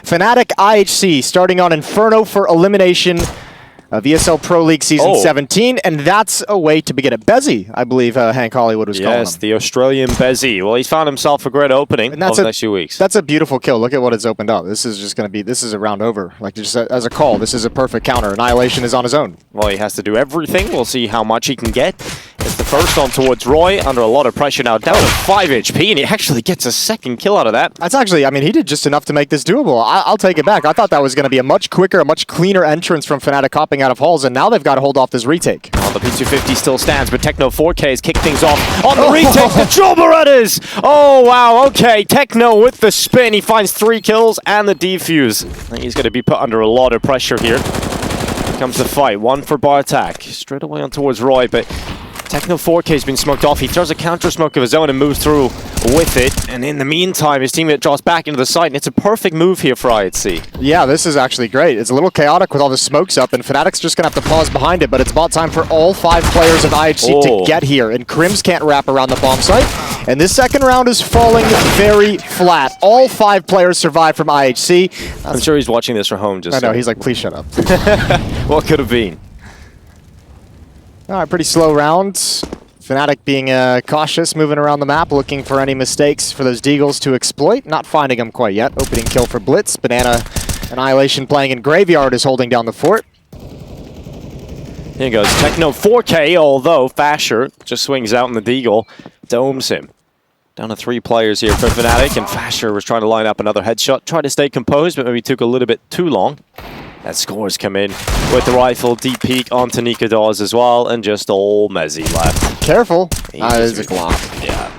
fnatic IHC starting on Inferno for elimination of ESL Pro League Season 17, and that's a way to begin it. BeZe, I believe Hank Hollywood was calling him. Yes, the Australian BeZe. Well, he's found himself a great opening over the next few weeks. That's a beautiful kill. Look at what it's opened up. This is just going to be, this is a round over. Like, just as a call, this is a perfect counter. Annihilation is on his own. Well, he has to do everything. We'll see how much he can get. It's the first on towards Roy, under a lot of pressure now, down to 5 HP, and he actually gets a second kill out of that. That's actually, I mean, he did just enough to make this doable. I'll take it back. I thought that was going to be a much quicker, a much cleaner entrance from fnatic hopping out of halls, and now they've got to hold off this retake. Well, the P250 still stands, but Techno 4K has kicked things off on the retake. The Troll Berettas! Oh, wow, okay. Techno with the spin. He finds 3 kills and the defuse. I think he's going to be put under a lot of pressure here. Here comes the fight. One for bar attack. Straight away on towards Roy, but Techno 4K has been smoked off. He throws a counter smoke of his own and moves through with it. And in the meantime, his teammate draws back into the site, and it's a perfect move here for IHC. Yeah, this is actually great. It's a little chaotic with all the smokes up, and fnatic's just going to have to pause behind it, but it's about time for all 5 players of IHC to get here. And Crims can't wrap around the bomb site. And this second round is falling very flat. All 5 players survive from IHC. I'm sure he's watching this from home. I know, he's like, please shut up. What could have been? All right, pretty slow round. fnatic being cautious, moving around the map, looking for any mistakes for those deagles to exploit. Not finding them quite yet. Opening kill for Blitz. Banana Annihilation playing in Graveyard is holding down the fort. Here goes Techno 4K, although Fasher just swings out in the deagle, domes him. Down to 3 players here for fnatic, and Fasher was trying to line up another headshot. Tried to stay composed, but maybe took a little bit too long. That scores come in with the rifle, deep peek onto NiKo as well, and just all Mezzy left. Careful. There's a Glock. Yeah.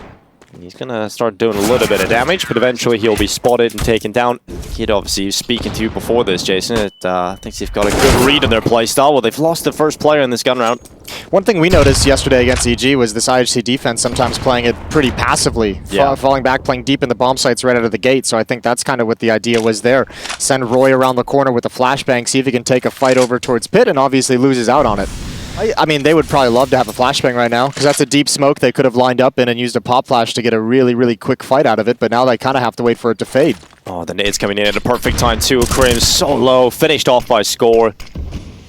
He's going to start doing a little bit of damage, but eventually he'll be spotted and taken down. He'd obviously speaking to you before this, Jason. Thinks they've got a good read on their playstyle. Well, they've lost the first player in this gun round. One thing we noticed yesterday against EG was this IHC defense sometimes playing it pretty passively. Yeah. Falling back, playing deep in the bomb sites right out of the gate. So I think that's kind of what the idea was there. Send Roy around the corner with a flashbang, see if he can take a fight over towards Pit, and obviously loses out on it. I mean, they would probably love to have a flashbang right now, because that's a deep smoke they could have lined up in and used a pop flash to get a really, really quick fight out of it, but now they kind of have to wait for it to fade. Oh, the nades coming in at a perfect time too. Crims so low, finished off by score.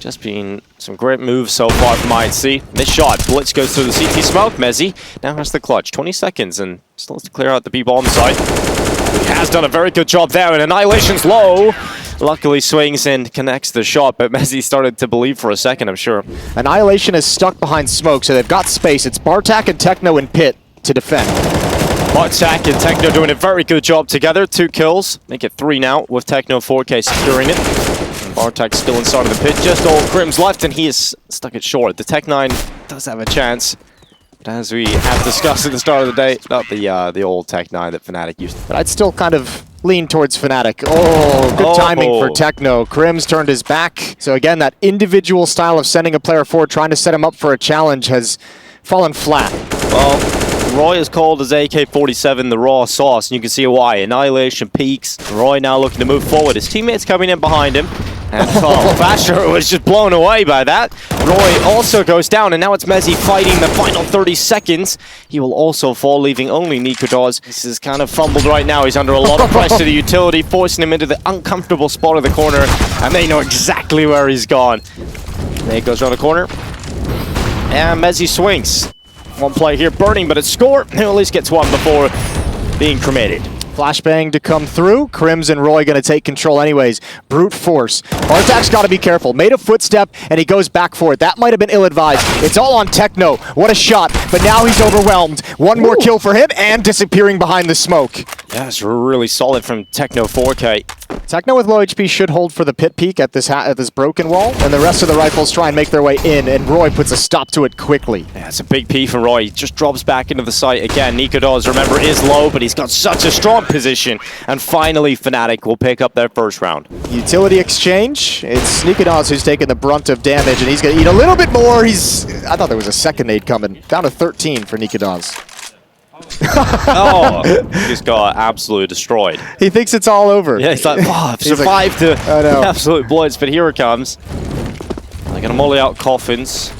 Just been some great moves so far from IHC. This shot, Blitz goes through the CT smoke. Mezzy now has the clutch. 20 seconds and still has to clear out the B-bomb site. He has done a very good job there, and Annihilation's low. Luckily swings and connects the shot, but Mezzy started to believe for a second, I'm sure. Annihilation is stuck behind smoke, so they've got space. It's Bartak and Techno in Pit to defend. Bartak and Techno doing a very good job together. 2 kills. Make it 3 now with Techno 4K securing it. And Bartak still inside of the pit. Just all Crims left, and he is stuck it short. The Tech-9 does have a chance. But as we have discussed at the start of the day, not the old Tech-9 that fnatic used to. But I'd still kind of lean towards fnatic. Oh, good timing for Techno. Crims turned his back. So again, that individual style of sending a player forward, trying to set him up for a challenge, has fallen flat. Well, Roy is called as AK-47 the raw sauce, and you can see why. Annihilation peaks. Roy now looking to move forward. His teammates coming in behind him. And Fasher was just blown away by that. Roy also goes down, and now it's Mezzy fighting the final 30 seconds. He will also fall, leaving only NiKo. This is kind of fumbled right now. He's under a lot of pressure to the utility, forcing him into the uncomfortable spot of the corner, and they know exactly where he's gone. There he goes around the corner. And Mezzy swings. One play here, burning, but it's score. He'll at least gets one before being cremated. Flashbang to come through. Crims and Roy going to take control anyways. Brute force. Bartak's got to be careful. Made a footstep, and he goes back for it. That might have been ill-advised. It's all on Techno. What a shot. But now he's overwhelmed. One more kill for him, and disappearing behind the smoke. Yeah, it's really solid from Techno 4K. Techno with low HP should hold for the pit peak at this broken wall, and the rest of the rifles try and make their way in, and Roy puts a stop to it quickly. Yeah, it's a big P from Roy. He just drops back into the site again. NiKo, remember, is low, but he's got such a strong position. And finally, fnatic will pick up their first round. Utility exchange. It's NiKo who's taking the brunt of damage, and he's going to eat a little bit more. I thought there was a second nade coming. Down to 13 for NiKo. Oh, he just got absolutely destroyed. He thinks it's all over. Yeah, he's like, oh, I've survived the absolute blitz, but here it comes. They're going to molly out coffins.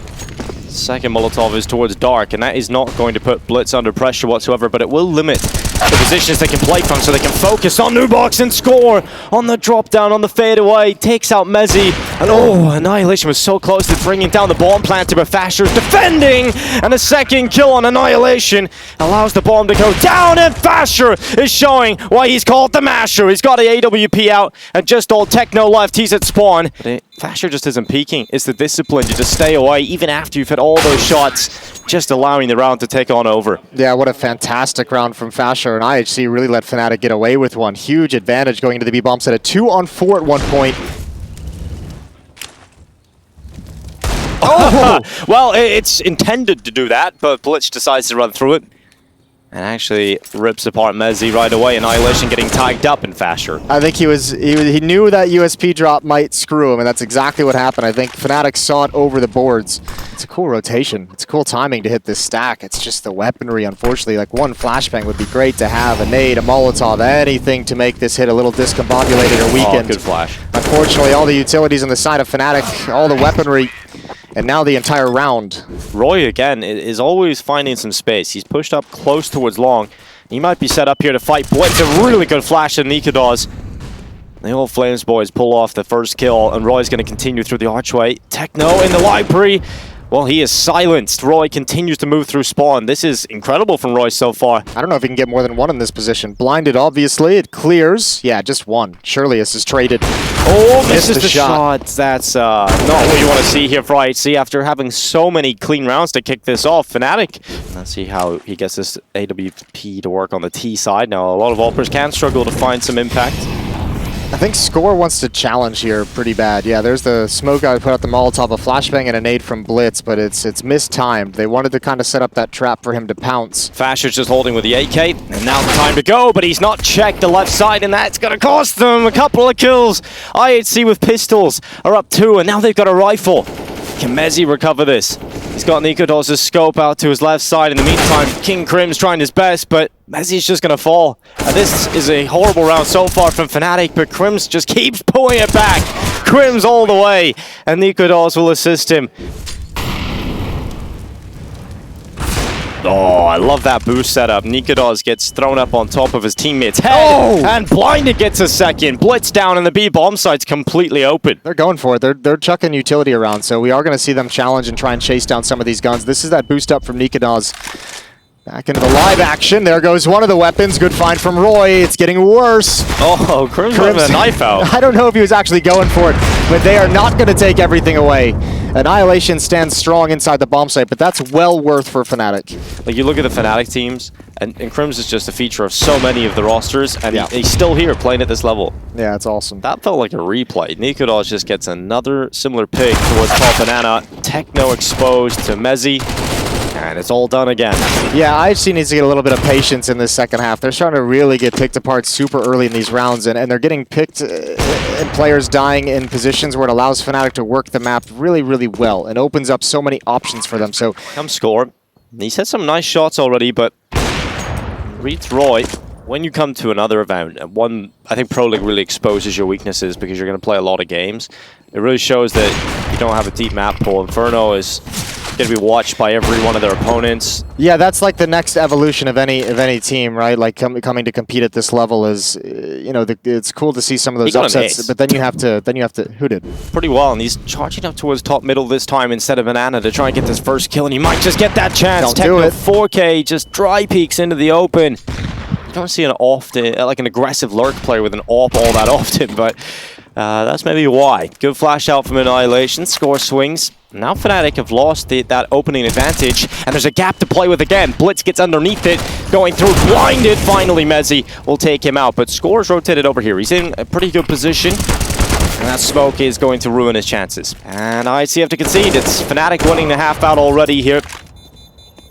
Second Molotov is towards Dark, and that is not going to put Blitz under pressure whatsoever, but it will limit the positions they can play from so they can focus on new box and score on the drop down, on the fadeaway. Takes out MIBR. And oh, Annihilation was so close to bringing down the bomb planter, but fasher's defending. And a second kill on Annihilation allows the bomb to go down. And fasher is showing why he's called the Masher. He's got the AWP out and just all techno left. He's at spawn. But fasher just isn't peeking. It's the discipline to just stay away even after you've had all those shots, just allowing the round to take on over. Yeah, what a fantastic round from fasher, and IHC really let fnatic get away with one. Huge advantage going into the B bomb set at 2-on-4 at one point. Oh! Well, it's intended to do that, but Blitz decides to run through it. And actually rips apart MIBR right away. Annihilation getting tagged up in fasher. I think he knew that USP drop might screw him, and that's exactly what happened. I think fnatic saw it over the boards. It's a cool rotation. It's cool timing to hit this stack. It's just the weaponry, unfortunately. Like one flashbang would be great to have, a nade, a Molotov, anything to make this hit a little discombobulated or weakened. Oh, good flash. Unfortunately, all the utilities on the side of fnatic, all the weaponry, and now the entire round. Roy, again, is always finding some space. He's pushed up close towards long. He might be set up here to fight Blitz. A really good flash that NiKo does. The old Flames boys pull off the first kill, and Roy's going to continue through the archway. Techno in the library. Well, he is silenced. Roy continues to move through spawn. This is incredible from Roy so far. I don't know if he can get more than one in this position. Blinded, obviously. It clears. Yeah, just one. Surely this is traded. Oh, misses the shot. That's not what you want to see here for IHC after having so many clean rounds to kick this off. fnatic. Let's see how he gets this AWP to work on the T side. Now, a lot of Opers can struggle to find some impact. I think Score wants to challenge here pretty bad. Yeah, there's the smoke guy put out the Molotov, a flashbang and a nade from Blitz, but it's mistimed. They wanted to kind of set up that trap for him to pounce. Fasher's just holding with the AK, and now the time to go, but he's not checked the left side, and that's going to cost them a couple of kills. IHC with pistols are up 2, and now they've got a rifle. Can MIBR recover this? He's got NiKo scope out to his left side. In the meantime, King Crim's trying his best, but MIBR's just going to fall. This is a horrible round so far from fnatic, but Crims just keeps pulling it back. Crims all the way, and NiKo will assist him. Oh, I love that boost setup. NiKo gets thrown up on top of his teammate's head, and Blinded gets a second. Blitz down, and the B bomb site's completely open. They're going for it. They're chucking utility around, so we are going to see them challenge and try and chase down some of these guns. This is that boost up from NiKo. Back into the live action. There goes one of the weapons. Good find from Roy. It's getting worse. Oh, Crim's with a knife out. I don't know if he was actually going for it, but they are not going to take everything away. Annihilation stands strong inside the bomb site, but that's well worth for fnatic. Like, you look at the fnatic teams, and Crims is just a feature of so many of the rosters, and he's still here playing at this level. Yeah, it's awesome. That felt like a replay. NiKo just gets another similar pick towards Tall Banana. Techno exposed to MIBR. And it's all done again. Yeah, IHC needs to get a little bit of patience in this second half. They're starting to really get picked apart super early in these rounds, and they're getting picked and players dying in positions where it allows fnatic to work the map really, really well and opens up so many options for them. So come score. He's had some nice shots already, but reads Roy. When you come to another event, I think Pro League really exposes your weaknesses because you're going to play a lot of games. It really shows that you don't have a deep map pool. Inferno is going to be watched by every one of their opponents. Yeah, that's like the next evolution of any team, right? Like coming to compete at this level is, you know, it's cool to see some of those upsets, but then you have to. Who did? Pretty well, and he's charging up towards top middle this time instead of Banana to try and get this first kill, and he might just get that chance. Don't do it. 4K just dry peeks into the open. You don't see an aggressive lurk player with an AWP all that often, but that's maybe why. Good flash out from Annihilation. Score swings. Now fnatic have lost that opening advantage, and there's a gap to play with again. Blitz gets underneath it, going through, blinded. Finally, MIBR will take him out, but Score's rotated over here. He's in a pretty good position, and that smoke is going to ruin his chances. And IHC have to concede. It's fnatic winning the half out already here.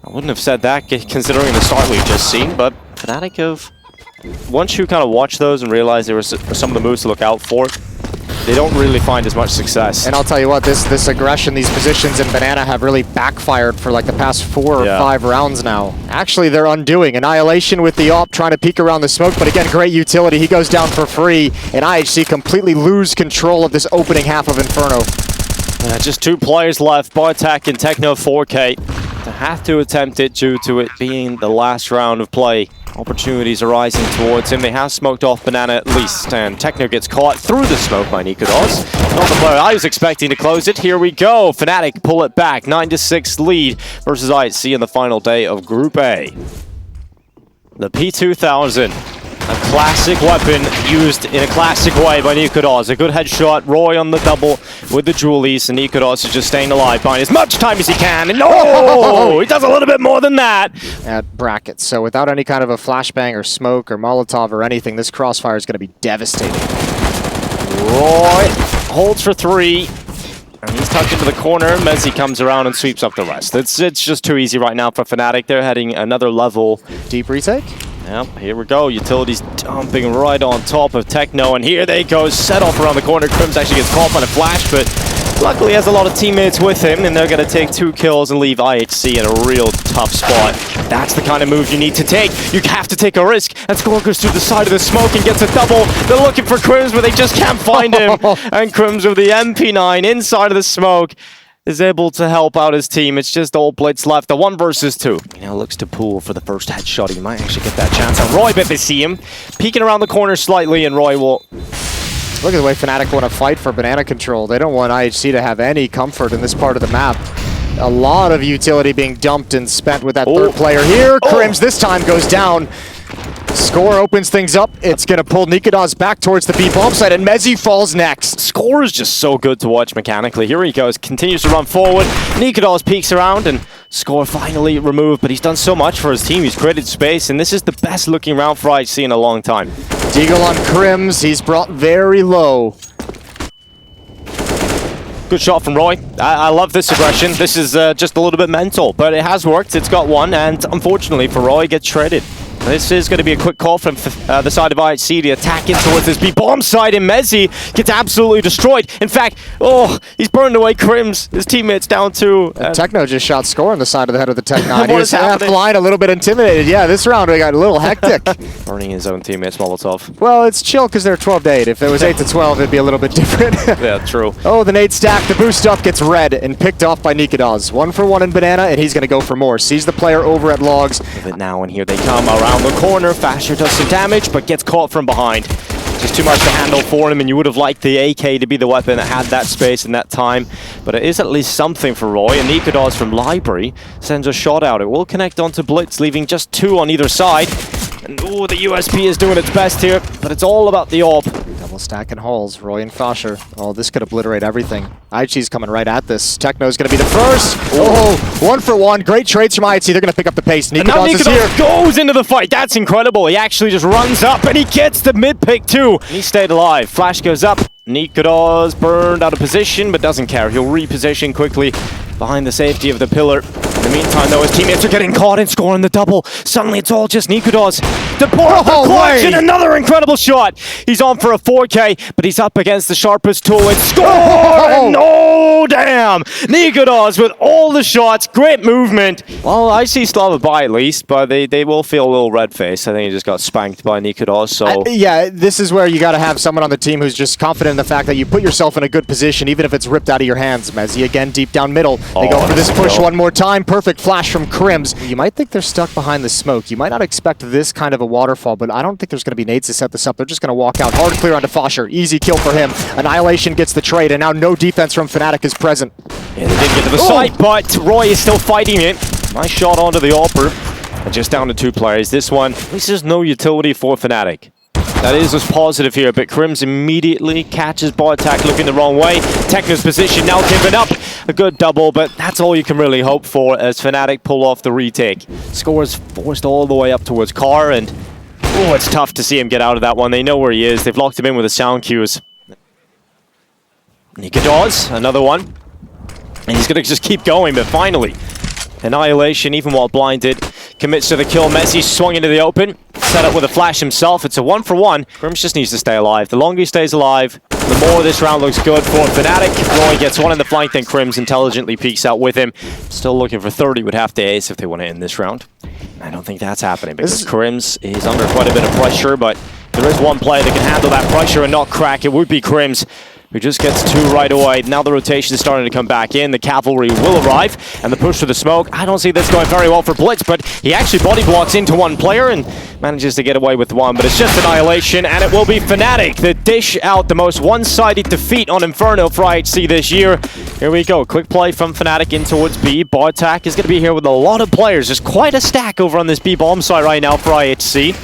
I wouldn't have said that considering the start we've just seen, but fnatic have... Once you kind of watch those and realize there were some of the moves to look out for, they don't really find as much success. And I'll tell you what, this aggression, these positions in Banana have really backfired for like the past 4 or 5 rounds now. Actually, they're undoing. Annihilation with the AWP trying to peek around the smoke, but again, great utility. He goes down for free, and IHC completely lose control of this opening half of Inferno. Just 2 players left, Bartek and Techno 4K. To have to attempt it due to it being the last round of play Opportunities arising towards him. They have smoked off Banana at least, and Techno gets caught through the smoke by NiKo. Not the player I was expecting to close it. Here we go. fnatic pull it back. 9-6 lead versus IHC in the final day of Group A. The P2000. A classic weapon used in a classic way by NiKo. A good headshot. Roy on the double with the Julies, and NiKo is just staying alive, buying as much time as he can. And no! He does a little bit more than that. At brackets. So without any kind of a flashbang or smoke or Molotov or anything, this crossfire is going to be devastating. Roy holds for 3. And he's tucked into the corner. MOUZ comes around and sweeps up the rest. It's just too easy right now for fnatic. They're heading another level. Deep retake? Yep, here we go. Utilities dumping right on top of Techno, and here they go. Set off around the corner. Crims actually gets caught on a flash, but luckily he has a lot of teammates with him, and they're going to take 2 kills and leave IHC in a real tough spot. That's the kind of move you need to take. You have to take a risk. And Score goes through the side of the smoke and gets a double. They're looking for Crims, but they just can't find him. And Crims with the MP9 inside of the smoke is able to help out his team. It's just all Blitz left. The 1 versus 2. He now looks to pool for the first headshot. He might actually get that chance. And Roy, bet they see him. Peeking around the corner slightly, and Roy will... Look at the way fnatic want to fight for banana control. They don't want IHC to have any comfort in this part of the map. A lot of utility being dumped and spent with that third player here. Crims this time goes down. Score opens things up. It's going to pull NiKo back towards the B bomb site, and MOUZ falls next. Score is just so good to watch mechanically. Here he goes, continues to run forward. NiKo peeks around, and Score finally removed, but he's done so much for his team. He's created space, and this is the best looking round for IHC in a long time. Deagle on Crims. He's brought very low. Good shot from Roy. I love this aggression. This is just a little bit mental, but it has worked. It's got 1, and unfortunately for Roy, gets shredded. This is going to be a quick call from the side of IHC to attack in towards this B-bomb side, and MOUZ gets absolutely destroyed. In fact, he's burned away Crims. His teammate's down too. Techno just shot Score on the side of the head of the Tech-9. What is happening? Flying a little bit intimidated. Yeah, this round we got a little hectic. Burning his own teammate's Molotov. Well, it's chill because they're 12-8. If it was 8-12, it'd be a little bit different. Yeah, true. Oh, the nade stack. The boost up gets red and picked off by NiKo. 1 for 1 in Banana, and he's going to go for more. Sees the player over at Logs. But now, and here they come around the corner. Fasher does some damage, but gets caught from behind. Just too much to handle for him, and you would have liked the AK to be the weapon that had that space and that time. But it is at least something for Roy, and NiKo from Library sends a shot out. It will connect onto Blitz, leaving just 2 on either side. And the USP is doing its best here, but it's all about the AWP. Double stack and Halls, Roy and Fasher. Oh, this could obliterate everything. IHC's coming right at this. Techno's going to be the first. Oh, 1 for 1. Great trades from IHC. They're going to pick up the pace. NiKo is here. Goes into the fight. That's incredible. He actually just runs up, and he gets the mid pick too. He stayed alive. Flash goes up. NiKo burned out of position, but doesn't care. He'll reposition quickly behind the safety of the pillar. In the meantime, though, his teammates are getting caught and scoring the double. Suddenly, it's all just NiKo. The clutch, and another incredible shot. He's on for a 4K, but he's up against the sharpest tool and score! And oh, damn! NiKo with all the shots, great movement. Well, I see still have a buy at least, but they will feel a little red-faced. I think he just got spanked by NiKo, so... yeah, this is where you got to have someone on the team who's just confident in the fact that you put yourself in a good position, even if it's ripped out of your hands. MOUZ again, deep down middle. They go for this push one more time. Perfect flash from Crims. You might think they're stuck behind the smoke. You might not expect this kind of a waterfall, but I don't think there's going to be nades to set this up. They're just going to walk out. Hard clear onto Fasher. Easy kill for him. Annihilation gets the trade, and now no defense from fnatic is present. Yeah, they didn't get to the site, but Roy is still fighting it. Nice shot onto the AWPer. And just down to 2 players. This one, at least there's no utility for fnatic. That is what's positive here, but Crims immediately catches bot attack looking the wrong way. Techno's position now giving up. A good double, but that's all you can really hope for as fnatic pull off the retake. Score is forced all the way up towards Car, and it's tough to see him get out of that one. They know where he is. They've locked him in with the sound cues. NiKo, another one. And he's going to just keep going, but finally, Annihilation, even while blinded, commits to the kill. MOUZ swung into the open, set up with a flash himself. It's a 1 for 1. Crims just needs to stay alive. The longer he stays alive, the more this round looks good for fnatic. Roy gets 1 in the flank, then Crims intelligently peeks out with him. Still looking for 30, would have to ace if they want to end this round. I don't think that's happening because Crims is under quite a bit of pressure, but there is one player that can handle that pressure and not crack. It would be Crims. who just gets 2 right away. Now the rotation is starting to come back in. The cavalry will arrive, and the push to the smoke. I don't see this going very well for Blitz, but he actually body blocks into one player and manages to get away with one, but it's just annihilation, and it will be fnatic that dish out the most one-sided defeat on Inferno for IHC this year. Here we go. Quick play from fnatic in towards B. Bartak is going to be here with a lot of players. There's quite a stack over on this B bomb site right now for IHC.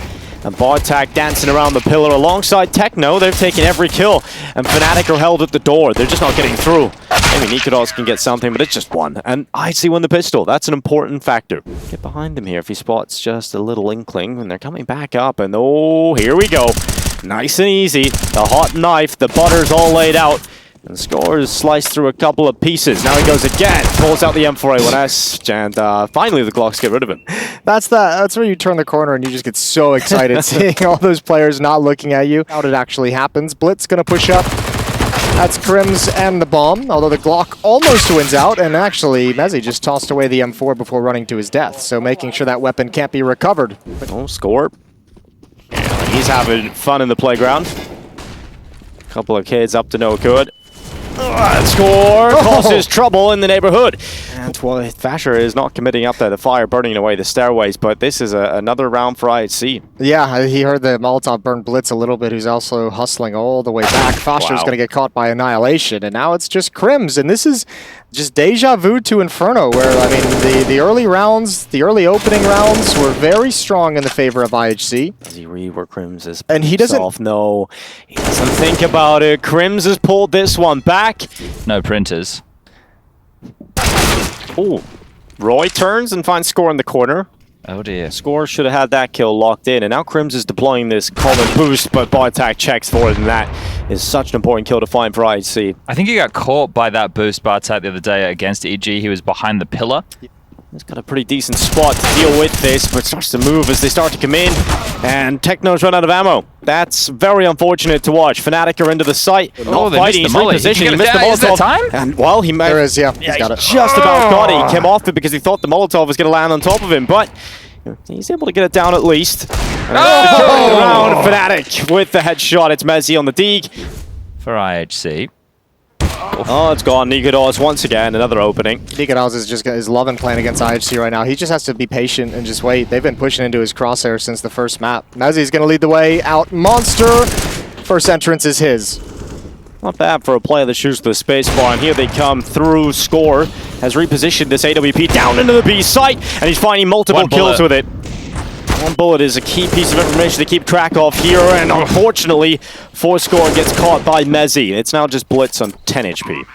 And Bartak dancing around the pillar alongside Techno. They're taking every kill. And fnatic are held at the door. They're just not getting through. Maybe NiKo can get something, but it's just one. And IHC won the pistol. That's an important factor. Get behind him here if he spots just a little inkling. And they're coming back up. And oh, here we go. Nice and easy. The hot knife. The butter's all laid out. And Score is sliced through a couple of pieces. Now he goes again, pulls out the M4A1S, and finally the Glocks get rid of him. That's where you turn the corner and you just get so excited seeing all those players not looking at you. How it actually happens. Blitz gonna push up. That's Crims and the bomb, although the Glock almost wins out, and actually MOUZ just tossed away the M4 before running to his death, so making sure that weapon can't be recovered. Oh, Score. He's having fun in the playground. Couple of kids up to no good. Score causes trouble in the neighborhood. And well, FaZe is not committing up there. The fire burning away the stairways, but this is another round for IHC. Yeah, he heard the Molotov burn Blitz a little bit, who's also hustling all the way back. FaZe is going to get caught by annihilation, and now it's just Crims, and this is just deja vu to Inferno, where, I mean, the early rounds, the early opening rounds were very strong in the favor of IHC. Does he read where Crims is? And he doesn't... No, he doesn't think about it. Crims has pulled this one back. No printers. Oh, Roy turns and finds Score in the corner. Oh dear. Score should have had that kill locked in, and now Crims is deploying this common boost, but Bartak checks for it, and that is such an important kill to find for IHC. I think he got caught by that boost Bartak the other day against EG. He was behind the pillar. He's got a pretty decent spot to deal with this, but starts to move as they start to come in, and Techno's run out of ammo. That's very unfortunate to watch. fnatic are into the site. Oh, they missed the molly. He missed the Molotov. Is there time? And well, he there is, yeah. He's got it. Just about got it. He came off it because he thought the Molotov was going to land on top of him, but he's able to get it down at least. Around fnatic with the headshot. It's MOUZ on the dig. For IHC. Oh, it's gone. NiKo once again, another opening. NiKo is loving playing against IHC right now. He just has to be patient and just wait. They've been pushing into his crosshair since the first map. MOUZ is going to lead the way out. Monster! First entrance is his. Not bad for a player that shoots the spacebar, and here they come through. Score has repositioned this AWP down into the B site, and he's finding multiple kills with it. One bullet is a key piece of information to keep track of here, and unfortunately, Score gets caught by MOUZ. It's now just Blitz on 10 HP.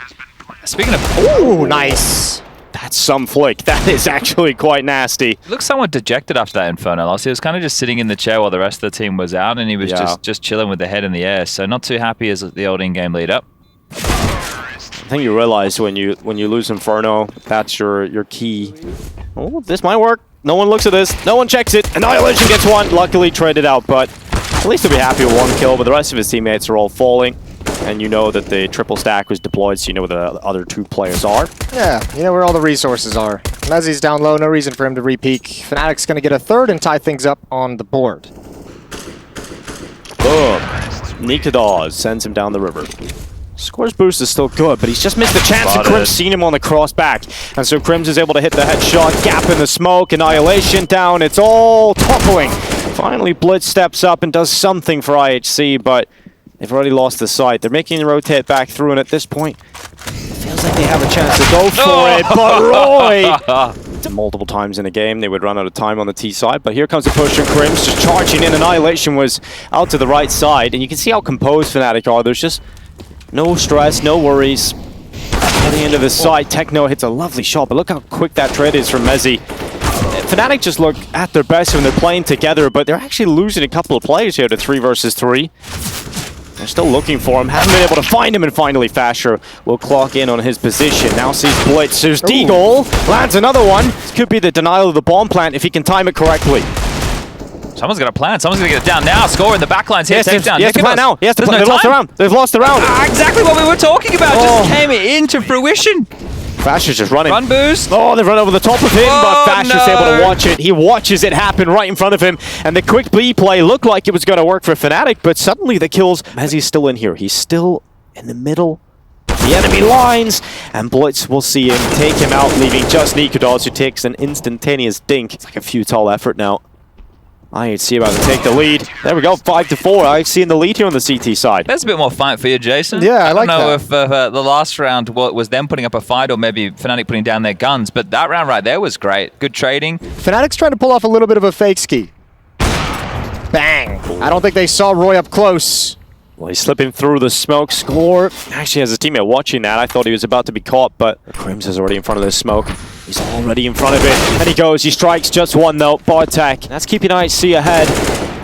Speaking of... Ooh, nice! That's some flick. That is actually quite nasty. He looked somewhat dejected after that Inferno loss. He was kind of just sitting in the chair while the rest of the team was out, and he was just chilling with the head in the air. So not too happy as the old in-game lead-up. I think you realize when you lose Inferno, that's your key. Oh, this might work. No one looks at this. No one checks it. Annihilation gets one. Luckily traded out, but at least he'll be happy with one kill. But the rest of his teammates are all falling. And you know that the triple stack was deployed, so you know where the other 2 players are. Yeah, you know where all the resources are. MOUZ's down low. No reason for him to re-peek. fnatic's going to get a third and tie things up on the board. Boom. NiKo sends him down the river. Score's boost is still good, but he's just missed the chance, and Crims seen him on the cross back. And so Crims is able to hit the headshot, gap in the smoke, annihilation down, it's all toppling. Finally, Blitz steps up and does something for IHC, but they've already lost the site. They're making the rotate back through, and at this point, it feels like they have a chance to go for it, but Roy! Multiple times in a game, they would run out of time on the T side, but here comes the push from Crims, just charging in. Annihilation was out to the right side, and you can see how composed fnatic are. There's just no stress, no worries. Heading into the side, Techno hits a lovely shot, but look how quick that trade is from MOUZ. fnatic just look at their best when they're playing together, but they're actually losing a couple of players here to 3 versus 3. They're still looking for him, haven't been able to find him, and finally FaZe will clock in on his position. Now sees Blitz, there's D-Goal, lands another one. This could be the denial of the bomb plant if he can time it correctly. Someone's got a plan. Someone's going to get it down now. Score in the backlines here. Take down. He has to plan now. He has to plan. They've lost the round. They've lost the round. Exactly what we were talking about. Just came into fruition. FaZe is just running. Run boost. Oh, they've run over the top of him, but FaZe is able to watch it. He watches it happen right in front of him, and the quick B play looked like it was going to work for fnatic, but suddenly the kills, as he's still in here, he's still in the middle of the enemy lines, and Blitz will see him, take him out, leaving just NiKo, who takes an instantaneous dink. It's like a futile effort now. IHC about to take the lead. There we go, 5-4. IHC in the lead here on the CT side. There's a bit more fight for you, Jason. Yeah, I like that. don't know if the last round was them putting up a fight or maybe fnatic putting down their guns, but that round right there was great. Good trading. fnatic's trying to pull off a little bit of a fake ski. Bang. I don't think they saw Roy up close. Well, he's slipping through the smoke. Score. Actually, has his teammate watching that. I thought he was about to be caught, but Crims is already in front of the smoke. He's already in front of it. And he goes. He strikes just one, though. Bar attack. That's keeping IHC ahead.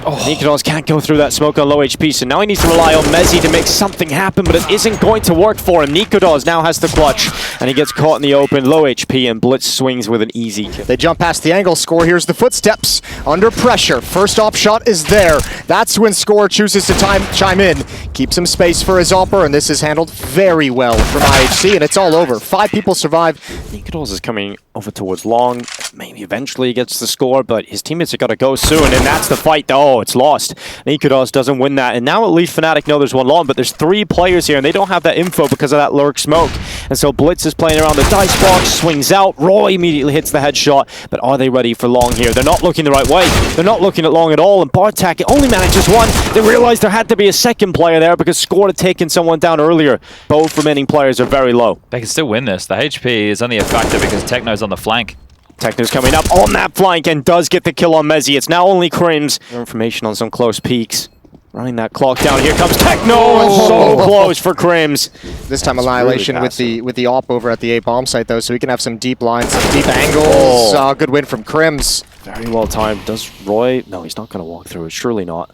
NiKo can't go through that smoke on low HP, so now he needs to rely on MeiBR to make something happen, but it isn't going to work for him. NiKo now has the clutch, and he gets caught in the open, low HP, and Blitz swings with an easy kill. They jump past the angle. Score hears the footsteps. Under pressure. First off shot is there. That's when Score chooses to chime in. Keeps some space for his AWPer, and this is handled very well from IHC, and it's all over. 5 people survive. NiKo is coming over towards long. Maybe eventually he gets the score, but his teammates are going to go soon, and that's the fight. Oh, it's lost. NiKo doesn't win that, and now at least fnatic know there's one long, but there's 3 players here, and they don't have that info because of that lurk smoke. And so Blitz is playing around the dice box, swings out. Roy immediately hits the headshot, but are they ready for long here? They're not looking the right way. They're not looking at long at all, and Bartak only manages one. They realized there had to be a second player there because Score had taken someone down earlier. Both remaining players are very low. They can still win this. The HP is only a factor because Techno's on the flank. Techno's coming up on that flank and does get the kill on MeiBR. It's now only Crims. Information on some close peeks. Running that clock down. Here comes Techno, and so close for Crims. This time Annihilation really with the AWP over at the A bomb site though, so we can have some deep lines, some deep angles. Good win from Crims. Very well timed. Does Roy? No, he's not going to walk through it. Surely not.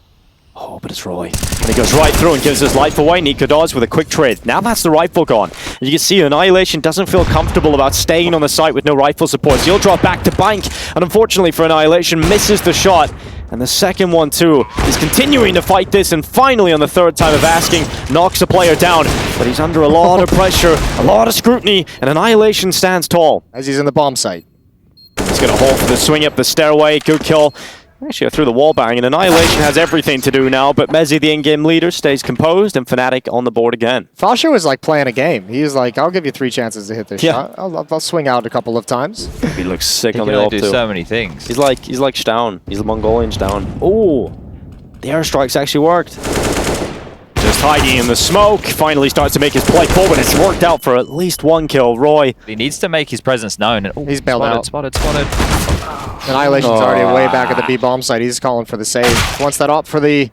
Oh, but it's Roy. And he goes right through and gives his life away. NiKo with a quick trade. Now that's the rifle gone. You can see Annihilation doesn't feel comfortable about staying on the site with no rifle support. So he'll drop back to bank. And unfortunately for Annihilation, misses the shot. And the second one too. He's continuing to fight this, and finally on the third time of asking, knocks a player down. But he's under a lot of pressure, a lot of scrutiny, and Annihilation stands tall. As he's in the bomb site. He's going to hold for the swing up the stairway. Good kill. Actually, through the wall bang, and Annihilation has everything to do now, but MeiBR, the in-game leader, stays composed, and fnatic on the board again. Fasha was like playing a game. He was like, I'll give you 3 chances to hit this shot. I'll swing out a couple of times. He looks sick on the AWP AWP do too. so many things. He's like Staun. He's the Mongolian Staun. Oh, the airstrikes actually worked. Just hiding in the smoke, finally starts to make his play forward. It's worked out for at least 1 kill. Roy. He needs to make his presence known. He's bailed out. Spotted. Annihilation's already way back at the B bomb site. He's calling for the save. Wants that up for the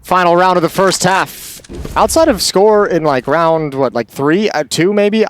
final round of the first half. Outside of Score in like round, what, like 3, 2 maybe?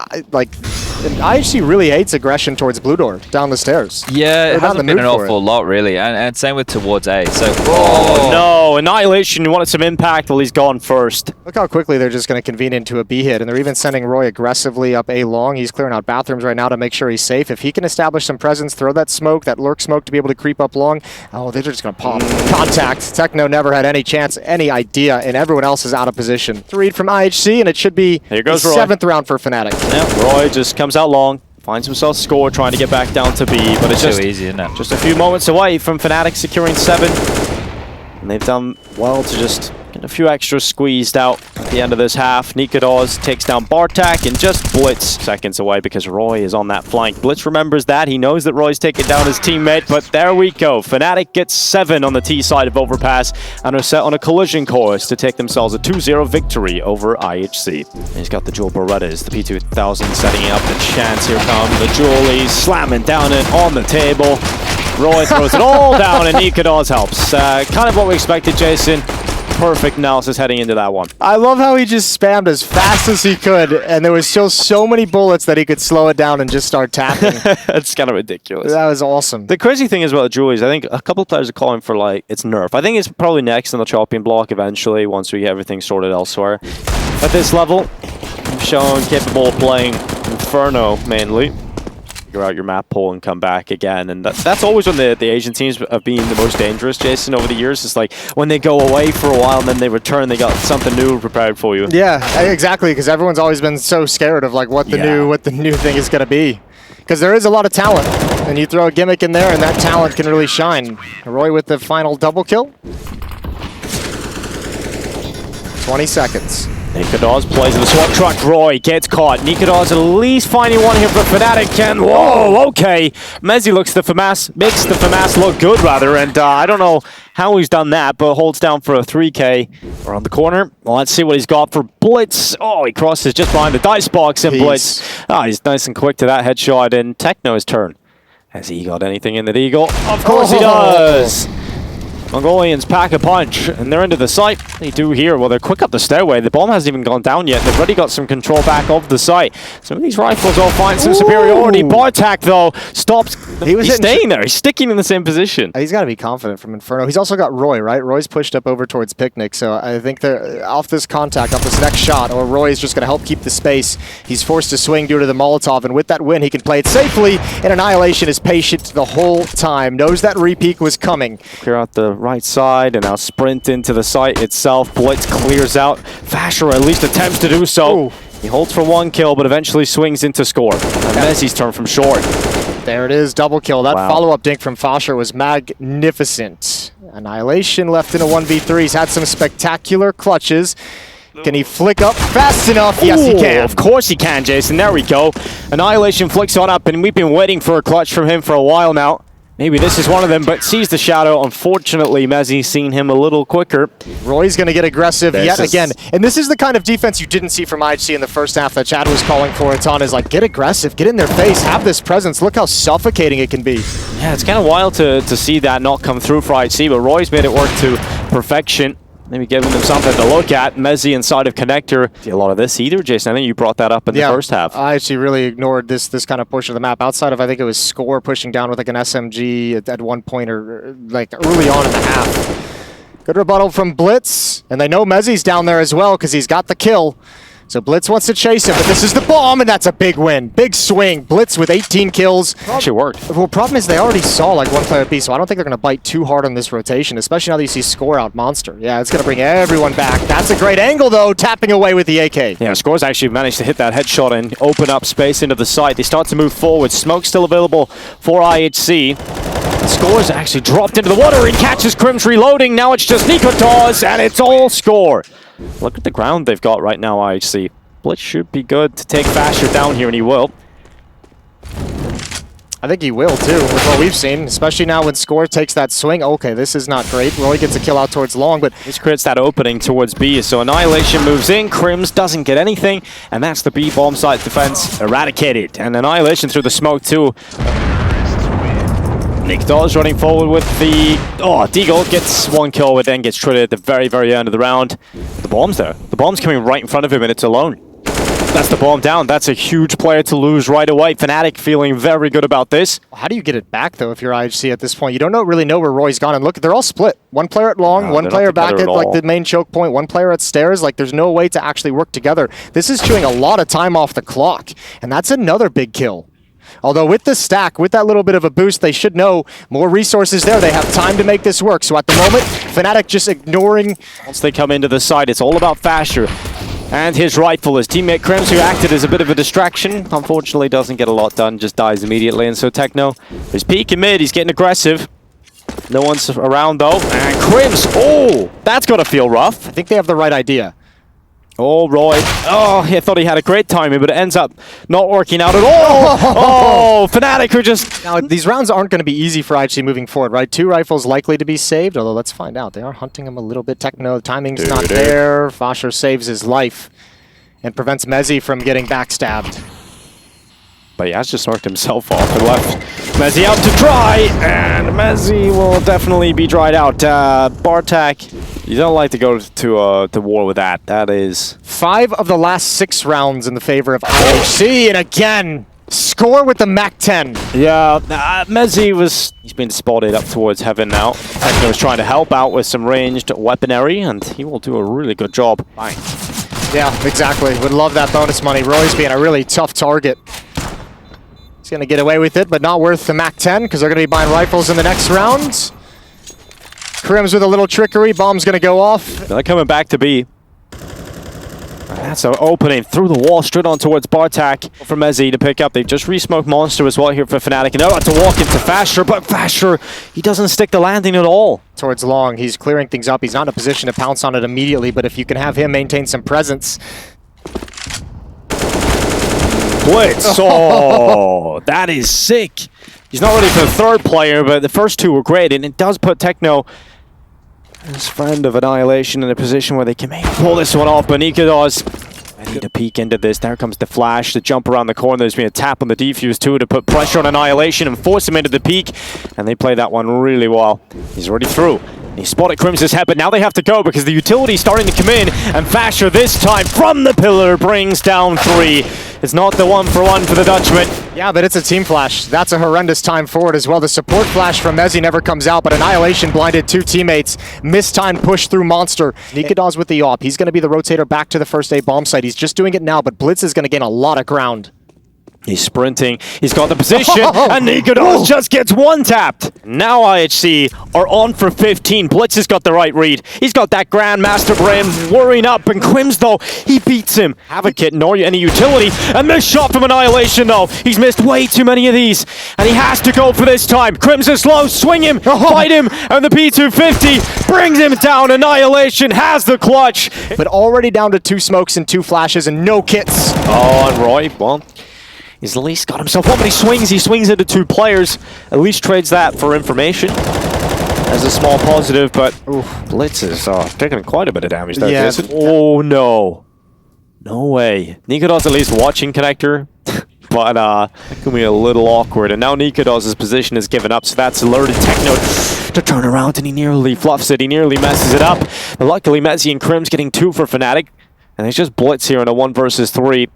IHC really hates aggression towards Blue Door down the stairs. Yeah, it hasn't been an awful lot really, and same with towards A. So, oh no, Annihilation wanted some impact. Well, he's gone first. Look how quickly they're just going to convene into a B hit, and they're even sending Roy aggressively up A long. He's clearing out bathrooms right now to make sure he's safe. If he can establish some presence, throw that smoke, that lurk smoke to be able to creep up long. Oh, they're just going to pop. Contact. Techno never had any chance, any idea, and everyone else is out of position. 3 from IHC, and it should be Here goes the 7th round for fnatic. Yeah, Roy just comes out long, finds himself Score, trying to get back down to B, but it's just too easy, isn't it? Just a few moments away from fnatic securing 7. And they've done well to just get a few extras squeezed out at the end of this half. NiKo takes down Bartak and just Blitz seconds away because Roy is on that flank. Blitz remembers that. He knows that Roy's taking down his teammate, but there we go. fnatic gets 7 on the T side of Overpass and are set on a collision course to take themselves a 2-0 victory over IHC. And he's got the Jewel Berettas, the P2000 setting up the chance. Here come the Jewelies, slamming down it on the table. Roy throws it all down, and NiKo helps. Kind of what we expected, Jason. Perfect analysis heading into that one. I love how he just spammed as fast as he could, and there was still so many bullets that he could slow it down and just start tapping. It's kind of ridiculous. That was awesome. The crazy thing is about the Jewelies, I think a couple of players are calling for, like, it's nerf. I think it's probably next on the chopping block eventually, once we get everything sorted elsewhere. At this level, we've shown capable of playing Inferno, mainly. Figure out your map pool and come back again, and that's always when the Asian teams have been the most dangerous, Jason, over the years. It's like when they go away for a while and then they return, they got something new prepared for you. Yeah, exactly, because everyone's always been so scared of like what the new thing is going to be, because there is a lot of talent, and you throw a gimmick in there and that talent can really shine. Roy with the final double kill. 20 seconds. Dignitas plays with the swap truck. Roy gets caught. Dignitas at least finding one here for fnatic. And whoa, okay. MOUZ makes the FAMAS look good, rather. And I don't know how he's done that, but holds down for a 3K around the corner. Well, let's see what he's got for Blitz. Oh, he crosses just behind the dice box, and Blitz. Oh, he's nice and quick to that headshot. And Techno's turn. Has he got anything in the Eagle? Of course he does. Mongolians pack a punch, and they're into the site. They do here. Well, they're quick up the stairway. The bomb hasn't even gone down yet. They've already got some control back of the site. Some of these rifles all find some superiority. Bartak, though, stops. He's staying there. He's sticking in the same position. He's got to be confident from Inferno. He's also got Roy, right? Roy's pushed up over towards Picnic, so I think they're off this contact, off this next shot, or Roy's just going to help keep the space. He's forced to swing due to the Molotov, and with that win, he can play it safely, and Annihilation is patient the whole time. Knows that repeat was coming. Clear out the right side, and now sprint into the site itself. Blitz clears out. Fasher at least attempts to do so. Ooh. He holds for one kill, but eventually swings into score. And Messi's turn from short. There it is, double kill. That follow-up dink from Fasher was magnificent. Annihilation left in a 1v3. He's had some spectacular clutches. Can he flick up fast enough? Yes, he can. Of course he can, Jason. There we go. Annihilation flicks on up, and we've been waiting for a clutch from him for a while now. Maybe this is one of them, but sees the shadow. Unfortunately, Mezzi's seen him a little quicker. Roy's going to get aggressive yet again. And this is the kind of defense you didn't see from IHC in the first half that Chad was calling for a ton, is like, get aggressive, get in their face, have this presence. Look how suffocating it can be. Yeah, it's kind of wild to see that not come through for IHC, but Roy's made it work to perfection. Maybe giving them something to look at. Mezzi inside of Connector. See a lot of this either, Jason. I think you brought that up in the first half. I actually really ignored this kind of portion of the map. Outside of, I think it was Score pushing down with like an SMG at one point, or like early on in the half. Good rebuttal from Blitz. And they know Mezzi's down there as well because he's got the kill. So Blitz wants to chase him, but this is the bomb, and that's a big win. Big swing. Blitz with 18 kills. Actually worked. Well, problem is they already saw like one player B, so I don't think they're going to bite too hard on this rotation, especially now that you see Score out Monster. Yeah, it's going to bring everyone back. That's a great angle, though, tapping away with the AK. Yeah, Score's actually managed to hit that headshot and open up space into the site. They start to move forward. Smoke still available for IHC. Score's actually dropped into the water. He catches Crim's reloading. Now it's just Dignitas, and it's all Score. Look at the ground they've got right now, IHC. Blitz should be good to take Fasher down here, and he will. I think he will, too, with what we've seen, especially now when Score takes that swing. Okay, this is not great. Roy gets a kill out towards long, but this creates that opening towards B. So Annihilation moves in. Crims doesn't get anything, and that's the B bomb site defense eradicated. And Annihilation through the smoke, too. Dignitas running forward with the... Oh, Deagle gets one kill, but then gets traded at the very, very end of the round. The bomb's there. The bomb's coming right in front of him, and it's alone. That's the bomb down. That's a huge player to lose right away. fnatic feeling very good about this. How do you get it back, though, if you're IHC at this point? You don't really know where Roy's gone. And look, they're all split. One player at long, one player back at like the main choke point, one player at stairs. Like, there's no way to actually work together. This is chewing a lot of time off the clock, and that's another big kill. Although with the stack, with that little bit of a boost, they should know more resources there. They have time to make this work. So at the moment, fnatic just ignoring. Once they come into the site, it's all about Fasher. And his rifle, his teammate Crims, who acted as a bit of a distraction, unfortunately doesn't get a lot done, just dies immediately. And so Techno is peeking mid, he's getting aggressive. No one's around though. And Crims, oh, that's gotta feel rough. I think they have the right idea. Oh, Roy. Oh, he thought he had a great timing, but it ends up not working out at all. Oh, fnatic are just... Now, these rounds aren't going to be easy for IHC moving forward, right? 2 rifles likely to be saved, although let's find out. They are hunting him a little bit. Techno, the timing's not there. Fasher saves his life and prevents Mezzi from getting backstabbed. But he has just knocked himself off and left Mezzi out to dry, and Mezzi will definitely be dried out. Bartak, you don't like to go to war with that. That is 5 of the last 6 rounds in the favor of IHC, and again, Score with the MAC-10. Yeah, Mezzi he's been spotted up towards heaven now. Techno is trying to help out with some ranged weaponry, and he will do a really good job. Fine. Yeah, exactly. Would love that bonus money. Roy's being a really tough target. He's going to get away with it, but not worth the MAC-10 because they're going to be buying rifles in the next round. Crims with a little trickery. Bomb's going to go off. They're coming back to B. That's an opening through the wall, straight on towards Bartak for MOUZ to pick up. They've just re-smoked Monster as well here for fnatic, and they're about to walk into fashR, but fashR, he doesn't stick the landing at all. Towards long, he's clearing things up. He's not in a position to pounce on it immediately, but if you can have him maintain some presence. Blitz, oh, that is sick. He's not ready for the third player, but the first two were great, and it does put Techno, his friend of Annihilation, in a position where they can maybe pull this one off, but NiKo ready to peek into this. There comes the flash, the jump around the corner. There's been a tap on the defuse too to put pressure on Annihilation and force him into the peak, and they play that one really well. He's already through. He spotted Crimson's head, but now they have to go because the utility's starting to come in, and fashR this time from the pillar brings down 3. It's not the 1-for-1 for the Dutchman. Yeah, but it's a team flash. That's a horrendous time forward as well. The support flash from MOUZ never comes out, but Annihilation blinded 2 teammates. Mistimed push through Monster. NiKo with the AWP. He's going to be the rotator back to the first A bomb site. He's just doing it now, but Blitz is going to gain a lot of ground. He's sprinting, he's got the position, and NiKo just gets one tapped. Now IHC are on for 15. Blitz has got the right read. He's got that Grandmaster Brain worrying up, and Crims though, he beats him. Have a kit nor any utility, and missed shot from Annihilation though. He's missed way too many of these, and he has to go for this time. Crims is low, swing him, fight him, and the P250 brings him down. Annihilation has the clutch. But already down to 2 smokes and 2 flashes and no kits. Oh, and Roy, well, he's at least got himself one, but he swings into 2 players. At least trades that for information as a small positive, but Blitz is taking quite a bit of damage there. Yeah. Oh no. No way. NiKo's at least watching connector, but it can be a little awkward. And now NiKo's position is given up, so that's alerted Techno to turn around, and he nearly fluffs it. He nearly messes it up. But luckily, MOUZ and Crims getting 2 for fnatic. And it's just Blitz here in a 1 versus 3.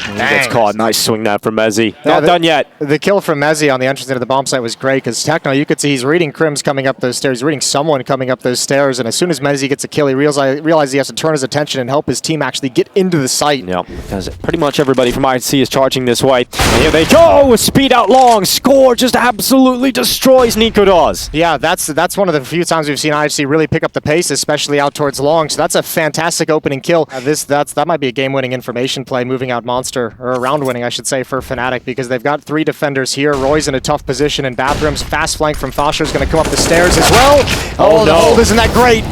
He gets caught. Nice swing that from MOUZ. Not done yet. The kill from MOUZ on the entrance into the bomb site was great because Techno, you could see he's reading Crims coming up those stairs. He's reading someone coming up those stairs, and as soon as MOUZ gets a kill, he realizes he has to turn his attention and help his team actually get into the site. Yeah, because pretty much everybody from IHC is charging this way. And here they go with speed out long. Score just absolutely destroys NiKo. Yeah, that's one of the few times we've seen IHC really pick up the pace, especially out towards long. So that's a fantastic opening kill. That might be a game-winning information play, moving out Monster, or a round-winning, I should say, for fnatic, because they've got 3 defenders here. Roy's in a tough position in bathrooms. Fast flank from fashR is going to come up the stairs as well. Oh, the hold isn't that great.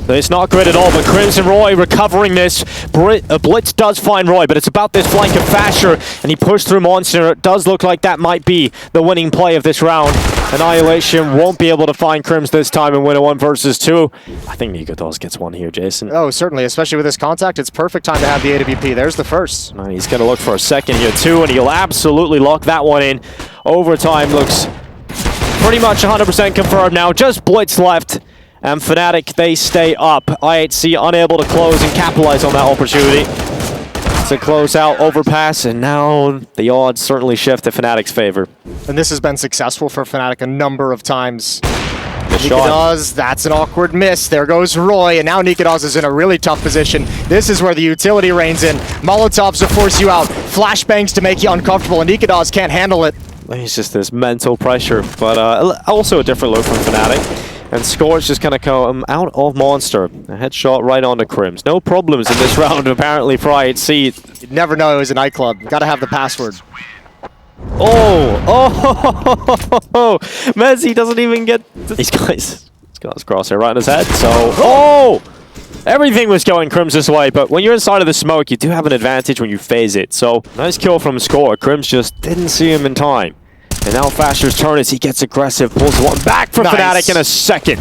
It's not great at all, but Crims and Roy recovering this. Blitz does find Roy, but it's about this flank of fashR, and he pushed through Monster. It does look like that might be the winning play of this round. Annihilation won't be able to find Crims this time and win a 1 versus 2. I think NiKo gets one here, Jason. Oh, certainly, especially with this contact. It's perfect time to have the AWP. There's the first. He's going to look for a second here, too, and he'll absolutely lock that one in. Overtime looks pretty much 100% confirmed now. Just Blitz left. And fnatic, they stay up. IHC unable to close and capitalize on that opportunity. To close out Overpass, and now the odds certainly shift to fnatic's favor. And this has been successful for fnatic a number of times. NiKo, that's an awkward miss. There goes Roy, and now NiKo is in a really tough position. This is where the utility reigns in. Molotovs to force you out, flashbangs to make you uncomfortable, and NiKo can't handle it. it's just this mental pressure, but also a different look from fnatic. And Score's just going to come out of Monster. A headshot right onto Crims. No problems in this round, apparently, for IHC. You'd never know it was a nightclub. Got to have the password. MOUZ doesn't even get... He's got his crosshair right in his head, so... Everything was going Crims' way, but when you're inside of the smoke, you do have an advantage when you phase it. So, nice kill from Score. Crims just didn't see him in time. And now fashR's turn as he gets aggressive, pulls one back from fnatic in a second.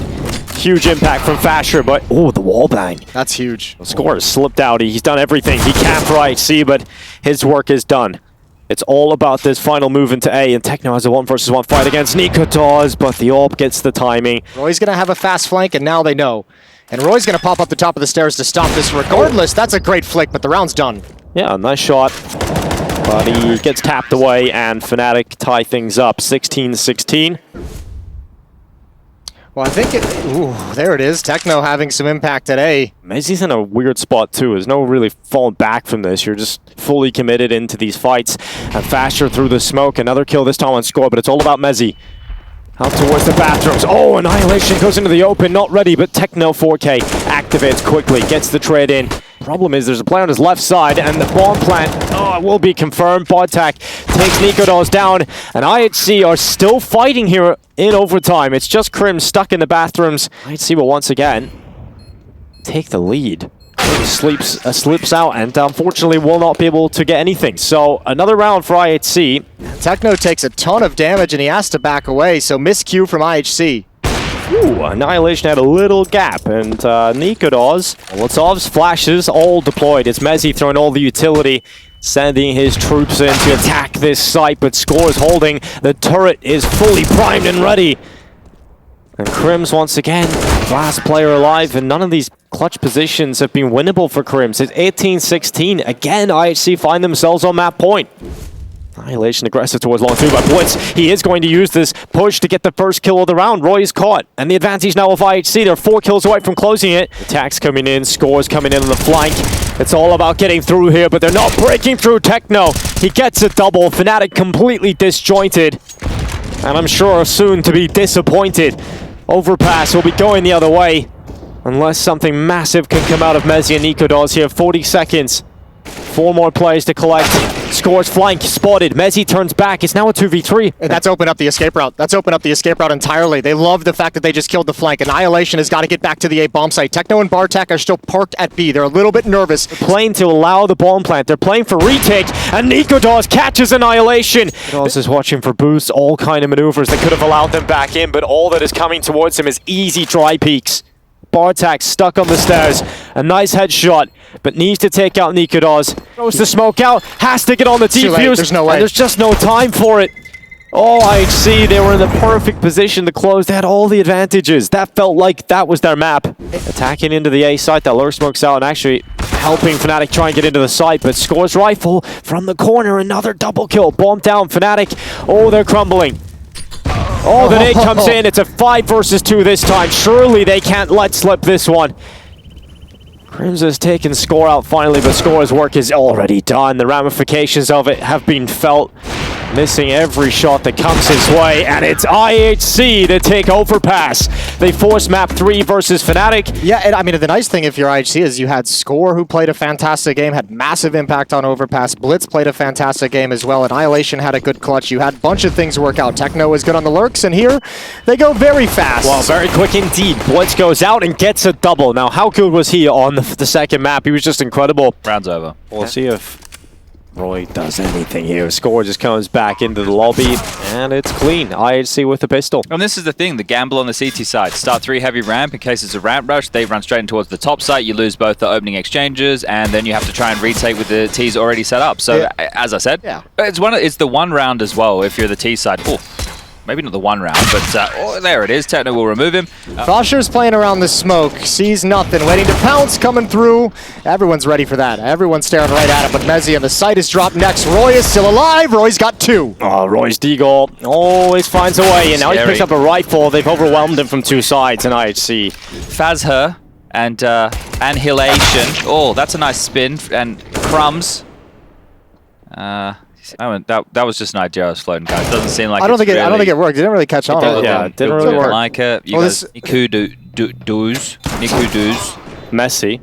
Huge impact from fashR, but the wall bang. That's huge. Score has slipped out. He's done everything he can for IHC, but his work is done. It's all about this final move into A, and Techno has a 1 versus 1 fight against NiKo, but the AWP gets the timing. Roy's going to have a fast flank, and now they know. And Roy's going to pop up the top of the stairs to stop this regardless. That's a great flick, but the round's done. Yeah, nice shot. But he gets tapped away, and fnatic tie things up, 16-16. Well, I think there it is. Techno having some impact at A. MOUZ's in a weird spot, too. There's no really falling back from this. You're just fully committed into these fights. And fashR through the smoke. Another kill this time on Score, but it's all about MOUZ. Out towards the bathrooms. Annihilation goes into the open. Not ready, but Techno 4K activates quickly. Gets the trade in. Problem is, there's a player on his left side, and the bomb plant, it will be confirmed. oskar takes NiKo down, and IHC are still fighting here in overtime. It's just Krim stuck in the bathrooms. IHC will once again take the lead. He slips out, and unfortunately will not be able to get anything. So another round for IHC. Techno takes a ton of damage, and he has to back away, so miscue from IHC. Ooh, Annihilation had a little gap, and NiKo Molotovs, flashes, all deployed. It's MOUZ throwing all the utility, sending his troops in to attack this site, but Score is holding. The turret is fully primed and ready. And Crims once again, last player alive, and none of these clutch positions have been winnable for Crims. It's 18-16. Again, IHC find themselves on map point. Annihilation aggressive towards long through by Blitz. He is going to use this push to get the first kill of the round. Roy is caught, and the advantage now of IHC. They're 4 kills away from closing it. Attacks coming in, Scores coming in on the flank. It's all about getting through here, but they're not breaking through Techno. He gets a double. fnatic completely disjointed, and I'm sure soon to be disappointed. Overpass will be going the other way, unless something massive can come out of MOUZ and NiKo here. 40 seconds. 4 more players to collect. Scores flank spotted. MOUZ turns back. It's now a 2v3. And that's opened up the escape route. That's opened up the escape route entirely. They love the fact that they just killed the flank. Annihilation has got to get back to the A bomb site. Techno and bartek are still parked at B. They're a little bit nervous. Playing to allow the bomb plant. They're playing for retake, and NiKo catches Annihilation. NiKo is watching for boosts, all kind of maneuvers that could have allowed them back in, but all that is coming towards him is easy dry peeks. bartek stuck on the stairs. A nice headshot, but needs to take out NiKo. Throws the smoke out, has to get on the defuse. There's no way. And there's just no time for it. Oh, IHC, they were in the perfect position to close. They had all the advantages. That felt like that was their map. Attacking into the A site, that lure smokes out, and actually helping fnatic try and get into the site, but Scores rifle from the corner. Another double kill. Bomb down, fnatic. Oh, they're crumbling. Oh, the nade comes in. It's a 5 versus 2 this time. Surely they can't let slip this one. Crims has taken Score out finally, but Score's work is already done. The ramifications of it have been felt. Missing every shot that comes his way, and it's IHC to take Overpass. They force map 3 versus fnatic. Yeah, and I mean, the nice thing if you're IHC is you had Score, who played a fantastic game, had massive impact on Overpass. Blitz played a fantastic game as well. Annihilation had a good clutch. You had a bunch of things work out. Techno is good on the lurks, and here they go very fast. Well, very quick indeed. Blitz goes out and gets a double. Now, how good was he on the second map? He was just incredible. Round's over. We'll see if Roy does anything here. Score just comes back into the lobby, and it's clean. IHC with the pistol. And this is the thing, the gamble on the CT side. Start 3 heavy ramp in case it's a ramp rush. They run straight in towards the top site. You lose both the opening exchanges, and then you have to try and retake with the T's already set up. So, as I said, it's the one round as well if you're the T side. Oh, maybe not the one round, but there it is. Techno will remove him. Fosher's playing around the smoke, sees nothing, waiting to pounce, coming through. Everyone's ready for that. Everyone's staring right at him, but MOUZ on the site is dropped next. Roy is still alive. Roy's got 2. Oh, Roy's deagle always finds a way, and now he picks up a rifle. They've overwhelmed him from 2 sides in IHC. FaZe and Annihilation. Oh, that's a nice spin. And Crumbs. That was just an idea I was floating, guys. Doesn't seem like I don't think it worked. It didn't really catch on. It didn't really work. Like it. You guys, NiKo does. Messy.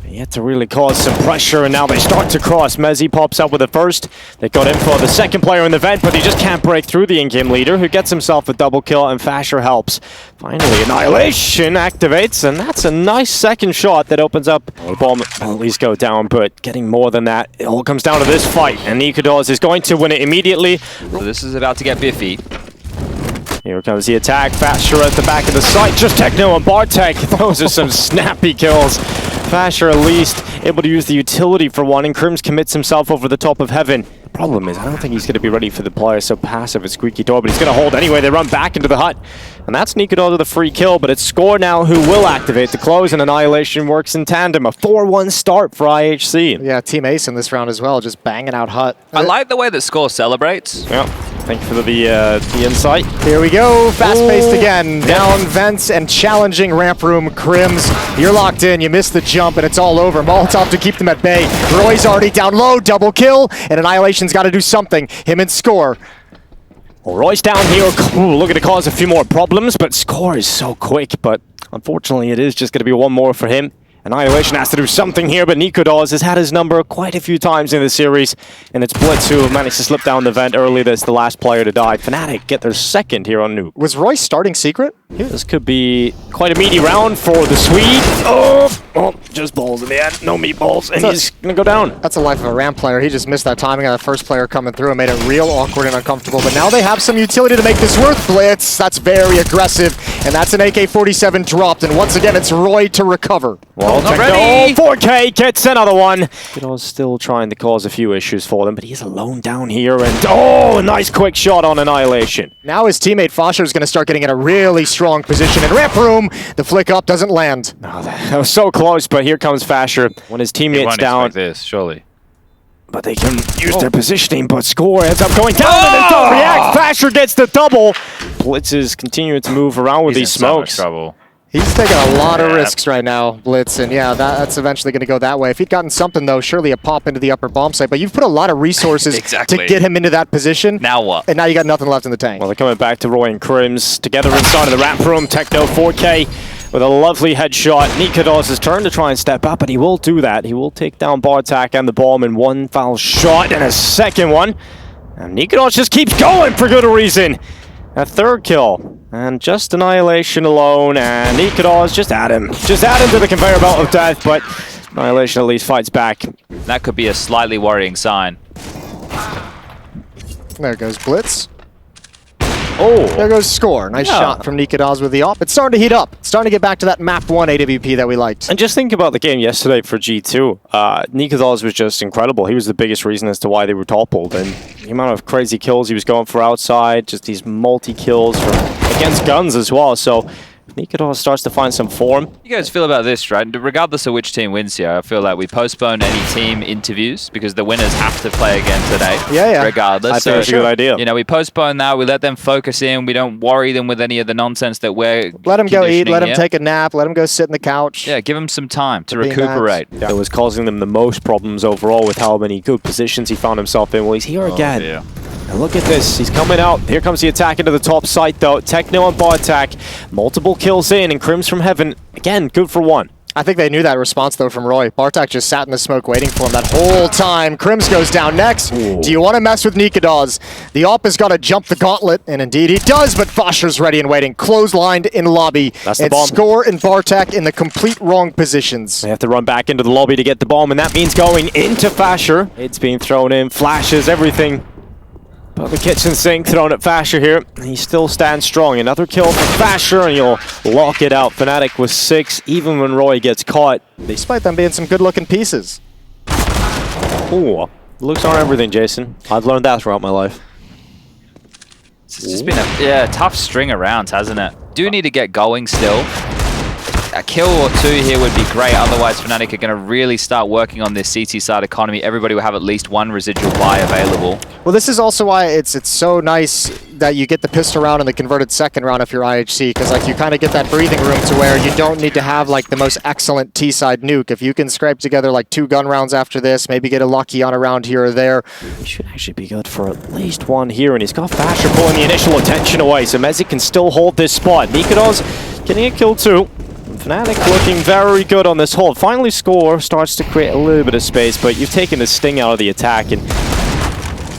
He had to really cause some pressure, and now they start to cross. MOUZ pops up with the first. They got in for the second player in the vent, but he just can't break through the in-game leader, who gets himself a double kill, and Fasher helps. Finally, Annihilation activates, and that's a nice second shot that opens up. The bomb will at least go down, but getting more than that, it all comes down to this fight, and NiKo is going to win it immediately. So this is about to get biffy. Here comes the attack. Fasher at the back of the site. Just Techno and bartek. Those are some snappy kills. Fasher at least able to use the utility for one, and Crims commits himself over the top of heaven. Problem is, I don't think he's going to be ready for the player so passive at Squeaky Door, but he's going to hold anyway. They run back into the hut, and that's NiKo with a free kill, but it's Score now who will activate the close, and Annihilation works in tandem. A 4-1 start for IHC. Yeah, Team Ace in this round as well, just banging out hut. I like the way that Score celebrates. Yeah. Thank you for the insight. Here we go, fast-paced again. Down vents and challenging ramp room. Crims, you're locked in. You missed the jump, and it's all over. Molotov to keep them at bay. Roy's already down low, double kill, and Annihilation's got to do something. Him and Score. Well, Roy's down here, looking to cause a few more problems, but Score is so quick, but unfortunately it is just going to be one more for him. Annihilation has to do something here, but NiKo has had his number quite a few times in the series, and it's Blitz who managed to slip down the vent early. That's the last player to die. fnatic get their second here on Nuke. Was Roy starting secret? This could be quite a meaty round for the Swede. Oh, just balls in the end. No meatballs, and he's going to go down. That's the life of a ramp player. He just missed that timing on the first player coming through and made it real awkward and uncomfortable. But now they have some utility to make this worth. Blitz, that's very aggressive, and that's an AK-47 dropped, and once again, it's Roy to recover. Well, not ready. 4K gets another one. NiKo still trying to cause a few issues for them, but he's alone down here, and a nice quick shot on Annihilation. Now his teammate Fasher is going to start getting in a really strong position in ramp room. The flick up doesn't land. Oh, that was so close, but here comes Fasher when his teammate's down. This, surely. But they can use their positioning, but Score ends up going down and they don't react. Fasher gets the double. Blitz is continuing to move around with these smokes. So much trouble. He's taking a lot of risks right now, Blitz, and yeah, that's eventually going to go that way. If he'd gotten something, though, surely a pop into the upper bomb site, but you've put a lot of resources to get him into that position. Now what? And now you got nothing left in the tank. Well, they're coming back to Roy and Crims together inside of the ramp room. Techno 4K with a lovely headshot. NiKo turn to try and step up, and he will do that. He will take down Bartak and the bomb in one foul shot and a second one. And NiKo just keeps going for good reason. A third kill. And just Annihilation alone, and NiKo just add him to the conveyor belt of death, but Annihilation at least fights back. That could be a slightly worrying sign. There goes Blitz. Oh, there goes Score. Nice shot from NiKo with the op. It's starting to heat up. It's starting to get back to that map 1 AWP that we liked. And just think about the game yesterday for G2. NiKo was just incredible. He was the biggest reason as to why they were toppled. And the amount of crazy kills he was going for outside, just these multi-kills against guns as well. So NiKo starts to find some form. You guys feel about this, right? Regardless of which team wins here, I feel like we postpone any team interviews because the winners have to play again today. Yeah. Regardless. I think that's a good idea. You know, we postpone that. We let them focus in. We don't worry them with any of the nonsense that we're let them go eat. Let them take a nap. Let them go sit in the couch. Yeah, give them some time to recuperate. That was causing them the most problems overall with how many good positions he found himself in. Well, he's here again. Dear. And look at this, he's coming out. Here comes the attack into the top site though. Techno and Bartak, multiple kills in, and Crims from Heaven, again, good for one. I think they knew that response though from Roy. Bartak just sat in the smoke waiting for him that whole time. Crims goes down next. Ooh. Do you want to mess with NiKo? The op has got to jump the gauntlet, and indeed he does, but Fasher's ready and waiting. Clotheslined in lobby. That's the bomb. Score and Bartak in the complete wrong positions. They have to run back into the lobby to get the bomb, and that means going into Fasher. It's being thrown in, flashes, everything. But the kitchen sink thrown at Fasher here. He still stands strong. Another kill for Fasher, and you'll lock it out. fnatic with 6, even when Roy gets caught. Despite them being some good-looking pieces. Ooh, looks aren't everything, Jason. I've learned that throughout my life. It's just been a tough string of rounds, hasn't it? Do need to get going still. A kill or two here would be great, otherwise fnatic are going to really start working on this CT side economy. Everybody will have at least one residual buy available. Well, this is also why it's so nice that you get the pistol round and the converted second round if you're IHC, because like you kind of get that breathing room to where you don't need to have like the most excellent T-side nuke. If you can scrape together like 2 gun rounds after this, maybe get a lucky on a round here or there. He should actually be good for at least one here, and he's got Fasher pulling the initial attention away, so MeiZ can still hold this spot. NiKo getting a kill too. fnatic looking very good on this hold. Finally Score starts to create a little bit of space, but you've taken the sting out of the attack, and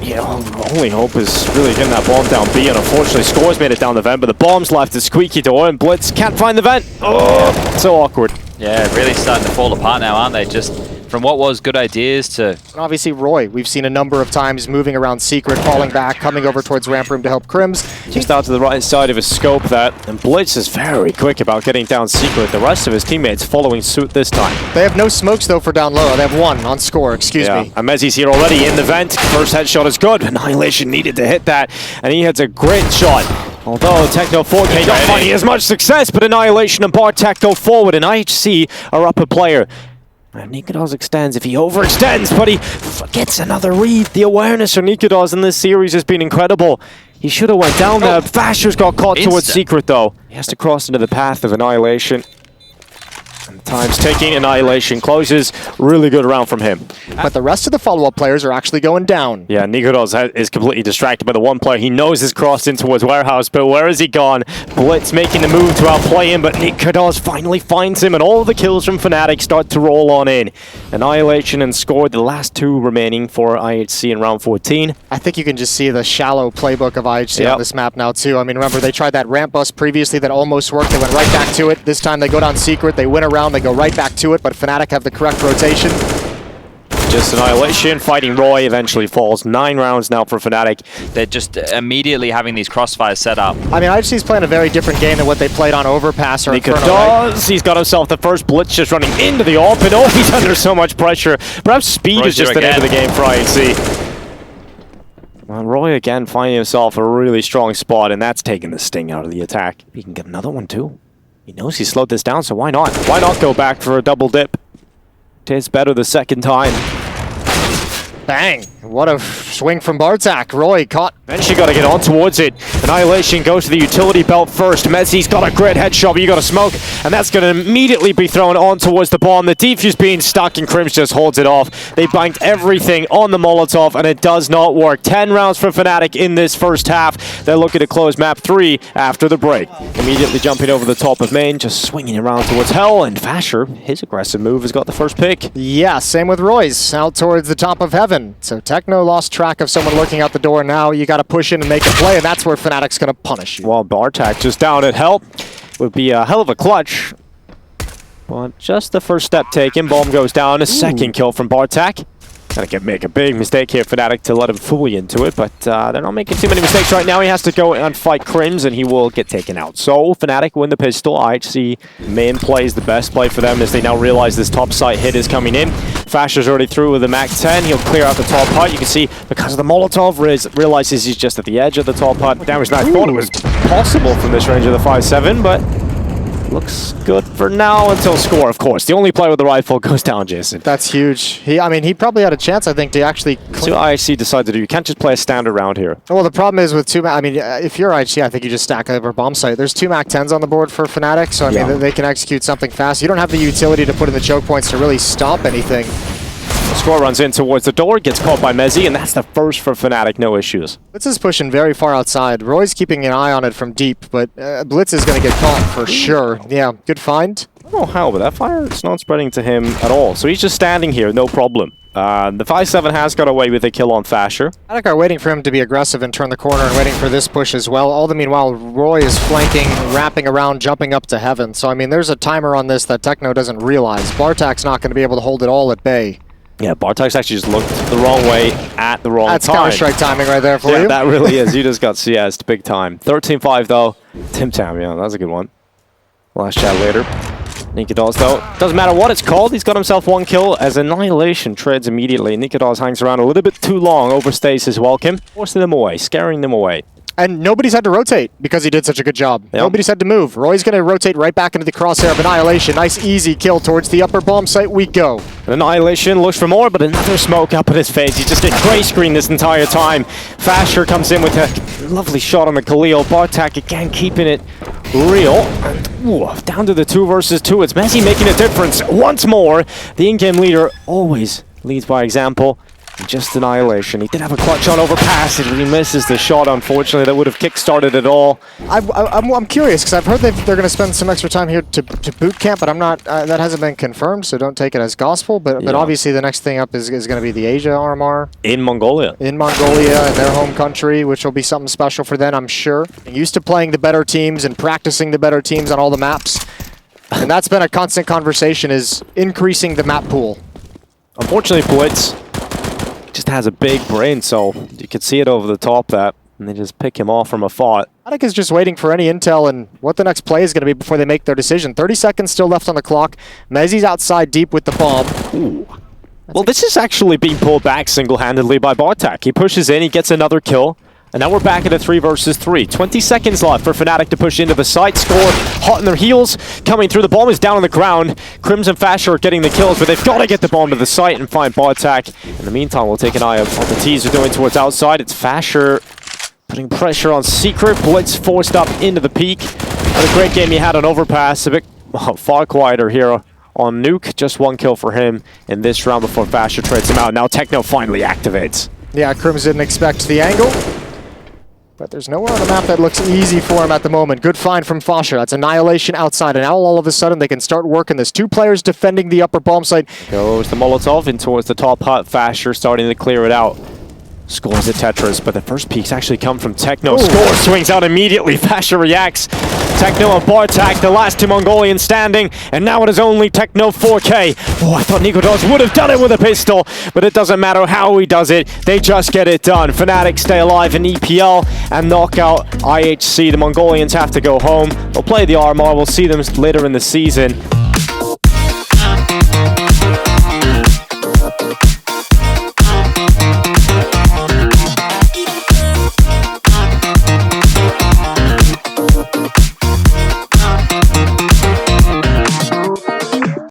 you know, only hope is really getting that bomb down B, and unfortunately Score's made it down the vent, but the bomb's left the squeaky door, and Blitz can't find the vent. Oh, so awkward. Yeah, really starting to fall apart now, aren't they? Just from what was good ideas to... And obviously Roy, we've seen a number of times moving around secret, falling back, coming over towards ramp room to help Crims. Just out to the right side of his scope that, and Blitz is very quick about getting down secret. The rest of his teammates following suit this time. They have no smokes though for down low. They have 1 on Score, excuse me. And MeiZ's here already in the vent. First headshot is good. Annihilation needed to hit that, and he hits a great shot. Although Techno 4K not finding as much success, but Annihilation and Bartak go forward, and IHC are up a player. And NiKo extends if he overextends, but he gets another read. The awareness for NiKo in this series has been incredible. He should have went down there. Fasher's got caught towards secret though. He has to cross into the path of Annihilation. And Time's ticking, Annihilation closes. Really good round from him. But the rest of the follow-up players are actually going down. Yeah, NiKo is completely distracted by the one player. He knows is crossed in towards Warehouse, but where has he gone? Blitz making the move to outplay him, but NiKo finally finds him, and all the kills from fnatic start to roll on in. Annihilation and scored the last 2 remaining for IHC in round 14. I think you can just see the shallow playbook of IHC on this map now, too. I mean, remember, they tried that ramp bust previously that almost worked. They went right back to it. This time they go down secret, they win around, they go right back to it, but fnatic have the correct rotation. Just Annihilation fighting Roy eventually falls. 9 rounds now for fnatic. They're just immediately having these crossfires set up. I mean, IHC's playing a very different game than what they played on Overpass or Inferno. Right? He's got himself the first blitz just running into the AWP, and oh, he's under so much pressure. Perhaps speed is just the name of the game for IHC. Well, Roy again finding himself a really strong spot, and that's taking the sting out of the attack. He can get another one too. He knows he slowed this down, so why not? Why not go back for a double dip? Tastes better the second time. Bang! What a swing from Bartak. Roy caught. Then she got to get on towards it. Annihilation goes to the utility belt first. Mezzi's got a great headshot, but you got to smoke, and that's going to immediately be thrown on towards the bomb. The defuse being stuck, and Crims just holds it off. They banked everything on the Molotov, and it does not work. 10 rounds for fnatic in this first half. They're looking to close map 3 after the break. Immediately jumping over the top of main, just swinging around towards Hell, and Fasher, his aggressive move, has got the first pick. Yeah, same with Roy's, out towards the top of heaven. So Techno lost track of someone lurking out the door. Now you got to push in and make a play, and that's where fnatic's going to punish you. Well, Bartak just down at Hell. Would be a hell of a clutch. But just the first step taken. Bomb goes down. A second kill from Bartak. Gonna make a big mistake here, fnatic, to let him fully into it, but they're not making too many mistakes right now. He has to go and fight Crims, and he will get taken out. So fnatic win the pistol. IHC main play is the best play for them as they now realize this top site hit is coming in. Fasher's already through with the MAC-10. He'll clear out the top hut. You can see because of the Molotov, Riz realizes he's just at the edge of the top hut. Damage I thought it was possible from this range of the 5-7, but looks good for now until score, of course. The only player with the rifle goes down, Jason. That's huge. I mean, he probably had a chance, I think, to actually... So IHC decided to do. You can't just play a standard round here. Well, the problem is with 2 I mean, if you're IHC, I think you just stack over bomb site. There's 2 MAC-10s on the board for fnatic, so I mean, they can execute something fast. You don't have the utility to put in the choke points to really stop anything. Score runs in towards the door, gets caught by Mezzi, and that's the first for fnatic, no issues. Blitz is pushing very far outside. Roy's keeping an eye on it from deep, but Blitz is going to get caught for sure. Yeah, good find. I don't know how, but that fire is not spreading to him at all. So he's just standing here, no problem. The 5-7 has got away with a kill on Fasher. fnatic are waiting for him to be aggressive and turn the corner and waiting for this push as well. All the meanwhile, Roy is flanking, wrapping around, jumping up to heaven. So, I mean, there's a timer on this that Techno doesn't realize. Bartak's not going to be able to hold it all at bay. Yeah, Bartak's actually just looked the wrong way at the wrong time. That's Counter-Strike timing right there for you. Yeah, that really is. You just got CS'd big time. 13-5 though. Tim Tam, yeah, that's a good one. Last chat later. NiKo though, doesn't matter what it's called, he's got himself 1 kill as Annihilation treads immediately. NiKo hangs around a little bit too long, overstays his welcome, forcing them away, scaring them away. And nobody's had to rotate because he did such a good job. Yep. Nobody's had to move. Roy's going to rotate right back into the crosshair of Annihilation. Nice, easy kill towards the upper bomb site we go. Annihilation looks for more, but another smoke up at his face. He's just getting gray screen this entire time. Fasher comes in with a lovely shot on the Khalil. Bartak again keeping it real. And, down to the 2 versus 2. It's Messi making a difference once more. The in-game leader always leads by example. Just Annihilation. He did have a clutch on Overpass, and he misses the shot, unfortunately. That would have kick-started it all. I'm curious, because I've heard they're going to spend some extra time here to boot camp, but I'm not. That hasn't been confirmed, so don't take it as gospel. But obviously the next thing up is going to be the Asia RMR. In Mongolia. In Mongolia, in their home country, which will be something special for them, I'm sure. Used to playing the better teams and practicing the better teams on all the maps. And that's been a constant conversation, is increasing the map pool. Unfortunately, Blitz just has a big brain, so you can see it over the top that, and they just pick him off from afar. fnatic is just waiting for any intel and what the next play is going to be before they make their decision. 30 seconds still left on the clock. Mezzi's outside deep with the bomb. Ooh. Well, this is actually being pulled back single-handedly by Bartak. He pushes in, he gets another kill. And now we're back at a 3 versus 3. 20 seconds left for fnatic to push into the site. Score hot on their heels. Coming through. The bomb is down on the ground. Crims and Fasher are getting the kills, but they've got to get the bomb to the site and find Bartak. In the meantime, we'll take an eye on what the T's are doing towards outside. It's Fasher putting pressure on Secret. Blitz forced up into the peak. What a great game he had on Overpass. A bit far quieter here on Nuke. Just 1 kill for him in this round before fazzer trades him out. Now Techno finally activates. Yeah, Crims didn't expect the angle. But there's nowhere on the map that looks easy for him at the moment. Good find from fazzer. That's Annihilation outside. And now all of a sudden they can start working this. 2 players defending the upper bomb site. Goes the Molotov in towards the top hut. fazzer starting to clear it out. Scores the Tetris, but the first peaks actually come from Techno. Ooh. Score swings out immediately. fazzer reacts. Techno and Bartak, the last 2 Mongolians standing, and now it is only Techno 4K. Oh, I thought NiKo would have done it with a pistol, but it doesn't matter how he does it. They just get it done. fnatic stay alive in EPL and knock out IHC. The Mongolians have to go home. They'll play the RMR. We'll see them later in the season.